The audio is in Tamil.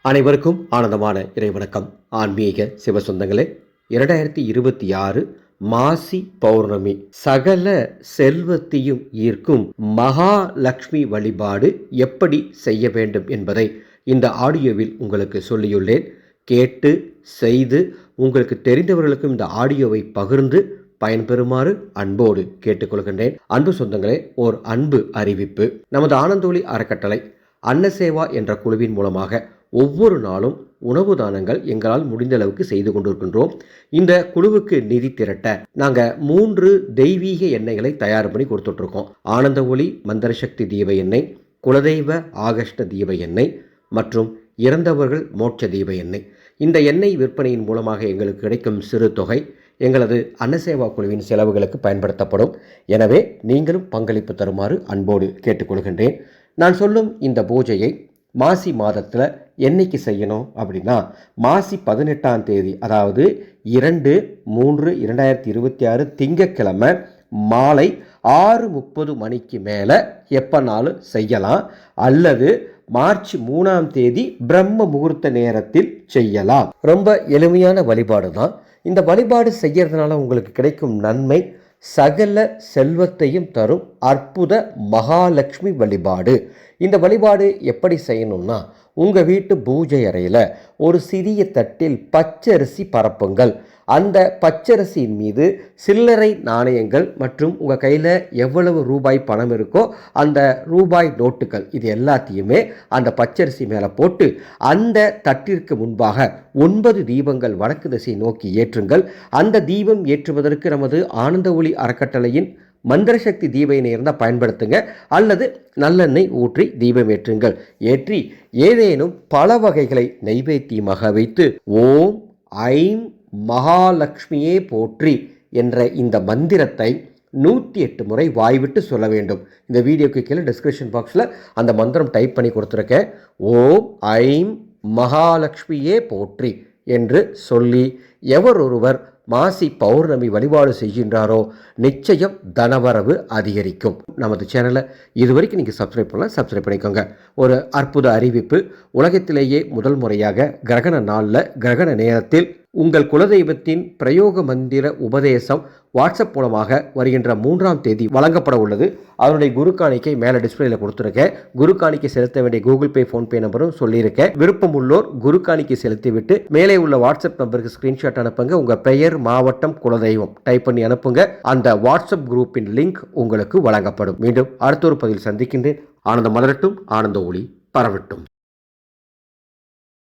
அனைவருக்கும் ஆனந்தமான இறைவணக்கம். ஆன்மீக சிவசொந்தங்களே, 2026 மாசி பௌர்ணமி சகல செல்வத்தையும் ஈர்க்கும் மகாலட்சுமி வழிபாடு எப்படி செய்ய வேண்டும் என்பதை இந்த ஆடியோவில் உங்களுக்கு சொல்லியுள்ளேன். கேட்டு செய்து உங்களுக்கு தெரிந்தவர்களுக்கும் இந்த ஆடியோவை பகிர்ந்து பயன்பெறுமாறு அன்போடு கேட்டுக்கொள்கின்றேன். அன்பு சொந்தங்களே, ஓர் அன்பு அறிவிப்பு. நமது ஆனந்தோலி அறக்கட்டளை அன்னசேவா என்ற குழுவின் மூலமாக ஒவ்வொரு நாளும் உணவு தானங்கள் எங்களால் முடிந்த அளவுக்கு செய்து கொண்டிருக்கின்றோம். இந்த குழுவுக்கு நிதி திரட்ட நாங்கள் 3 தெய்வீக எண்ணெய்களை தயார் பண்ணி கொடுத்துட்ருக்கோம். ஆனந்த ஒளி மந்திர சக்தி தீப எண்ணெய், குலதெய்வ ஆகஷ்ட தீப எண்ணெய் மற்றும் இறந்தவர்கள் மோட்ச தீப எண்ணெய். இந்த எண்ணெய் விற்பனையின் மூலமாக எங்களுக்கு கிடைக்கும் சிறு தொகை எங்களது அன்னசேவா குழுவின் செலவுகளுக்கு பயன்படுத்தப்படும். எனவே நீங்களும் பங்களிப்பு தருமாறு அன்போடு கேட்டுக்கொள்கின்றேன். நான் சொல்லும் இந்த பூஜையை மாசி மாதத்தில் என்னைக்கு செய்யணும் அப்படின்னா, மாசி 18ஆம் தேதி, அதாவது 2/3/2026 திங்கட்கிழமை மாலை 6:30 மணிக்கு மேலே எப்போனாலும் செய்யலாம். அல்லது மார்ச் 3ஆம் தேதி பிரம்ம முகூர்த்த நேரத்தில் செய்யலாம். ரொம்ப எளிமையான வழிபாடு தான். இந்த வழிபாடு செய்யறதுனால உங்களுக்கு கிடைக்கும் நன்மை சகல செல்வத்தையும் தரும் அற்புத மகாலட்சுமி வழிபாடு. இந்த வழிபாடு எப்படி செய்யணும்னா, உங்கள் வீட்டு பூஜை அறையில் ஒரு சிறிய தட்டில் பச்சரிசி பரப்புங்கள். அந்த பச்சரிசியின் மீது சில்லறை நாணயங்கள் மற்றும் உங்கள் கையில் எவ்வளவு ரூபாய் பணம் இருக்கோ அந்த ரூபாய் நோட்டுகள் இது எல்லாத்தையுமே அந்த பச்சரிசி மேலே போட்டு அந்த தட்டிற்கு முன்பாக 9 தீபங்கள் வடக்கு திசை நோக்கி ஏற்றுங்கள். அந்த தீபம் ஏற்றுவதற்கு நமது ஆனந்த ஒளி அறக்கட்டளையின் மந்திர சக்தி தீப எண்ணெய் இருந்தால் பயன்படுத்துங்க, அல்லது நல்லெண்ணெய் ஊற்றி தீபம் ஏற்றுங்கள். ஏற்றி ஏதேனும் பல வகைகளை நைவேத்தியமாக வைத்து ஓம் ஐம் மகாலட்சுமியே போற்றி என்ற இந்த மந்திரத்தை 108 முறை வாய்விட்டு சொல்ல வேண்டும். இந்த வீடியோக்கு கீழே டிஸ்கிரிப்ஷன் பாக்ஸில் அந்த மந்திரம் டைப் பண்ணி கொடுத்துருக்கேன். ஓம் ஐம் மகாலட்சுமியே போற்றி என்று சொல்லி எவரொருவர் மாசி பௌர்ணமி வழிபாடு செய்கின்றாரோ நிச்சயம் தனவரவு அதிகரிக்கும். நமது சேனலை இதுவரைக்கும் நீங்கள் சப்ஸ்கிரைப் பண்ணலாம், சப்ஸ்கிரைப் பண்ணிக்கோங்க. ஒரு அற்புத அறிவிப்பு. உலகத்திலேயே முதல் முறையாக கிரகண நாளில் கிரகண நேரத்தில் உங்கள் குலதெய்வத்தின் பிரயோக மந்திர உபதேசம் வாட்ஸ்அப் மூலமாக வருகின்ற 3ஆம் தேதி வழங்கப்பட உள்ளது. அதனுடைய குரு காணிக்கை மேலே டிஸ்பிளேல கொடுத்துருக்கேன். குரு காணிக்கை செலுத்த வேண்டிய கூகுள் பே, ஃபோன்பே நம்பரும் சொல்லியிருக்கேன். விருப்பம் உள்ளோர் குரு காணிக்கை செலுத்திவிட்டு மேலே உள்ள வாட்ஸ்அப் நம்பருக்கு ஸ்கிரீன்ஷாட் அனுப்புங்க. உங்கள் பெயர், மாவட்டம், குலதெய்வம் டைப் பண்ணி அனுப்புங்க. அந்த வாட்ஸ்அப் குரூப்பின் லிங்க் உங்களுக்கு வழங்கப்படும். மீண்டும் அடுத்த ஒரு பதிவில் சந்திக்கின்றேன். ஆனந்தம் மலரட்டும், ஆனந்த ஒளி பரவட்டும்.